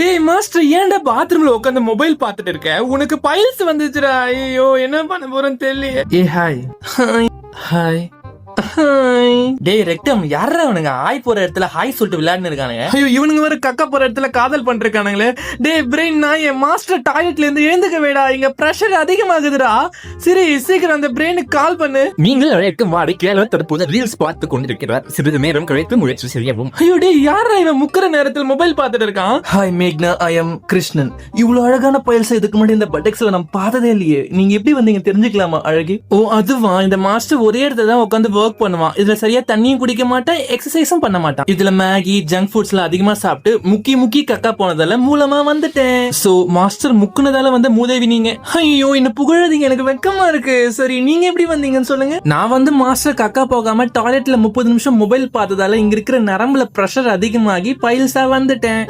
டேய் மாஸ்டர், ஏன்டா பாத்ரூம்ல உட்காந்து மொபைல் பார்த்துட்டு இருக்க? உனக்கு பைல்ஸ் வந்துச்சுடா. ஐயோ, என்ன பண்ண போறேன்னு தெரியல. ஏ ஹாய் ஹாய் ஹாய். டேய் ரெக்டம், யாரா அவனுங்க ஹாய் போற இடத்துல ஹாய் சொல்லிட்டு விளையாடுன்னு இருக்கானுங்க? ஐயோ, இவனுங்க வேற கக்க போற இடத்துல காதல் பண்றானுங்களே. டேய் பிரெயின், நான் என் மாஸ்டர் டாய்லெட்ல இருந்து எழுந்துக்க வேடா, இங்க பிரஷர் அதிகமாகுதுடா. சரி சீக்கிரம் அந்த பிரெயினுக்கு கால் பண்ணு. நீங்கள் அழைக்கும் வாடிக்கையாளர் தற்போது ரீல்ஸ் பார்த்து கொண்டிருக்கிறார். சிறிது நேரம் கழித்து முயற்சி செய்யவும். ஐயோ டேய், யாரா இவன் முக்கிற நேரத்தில் மொபைல் பார்த்துட்டு இருக்கான்? ஹாய் மேக்னா, ஐ எம் கிருஷ்ணன். இவ்வளவு அழகான பைல்ஸ் இதுக்கு முன்னாடி இந்த பட்டெக்ஸ்ல நான் பார்த்ததே இல்லையே. நீங்க எப்படி வந்தீங்க தெரிஞ்சுக்கலாமா அழகி? ஓ அதுவா, இந்த மாஸ்டர் ஒரே இடத்துல தான் உட்காந்து ஒர்க் பண்ணுவான். இதுல சரியா தண்ணியும் குடிக்க மாட்டான், எக்ஸசைஸும் பண்ண மாட்டான். இதுல மேகி ஜங்க் ஃபுட்ஸ்ல அதிகமா சாப்பிட்டு முக்கி கக்கா போனதால மூலமா வந்துட்டேன். சோ மாஸ்டர் முக்குனதால வந்து மூதேவி நீங்க. ஐயோ, என்ன புகழாதீங்க, எனக்கு வெக்கமா இருக்கு. சரி, நீங்க எப்படி வந்தீங்கன்னு சொல்லுங்க. நான் வந்து மாஸ்டர் கக்கா போகாம டாய்லெட்ல 30 நிமிஷம் மொபைல் பார்த்ததால இங்க இருக்கிற நரம்புல பிரஷர் அதிகமாகி பைல்ஸா வந்துட்டேன்.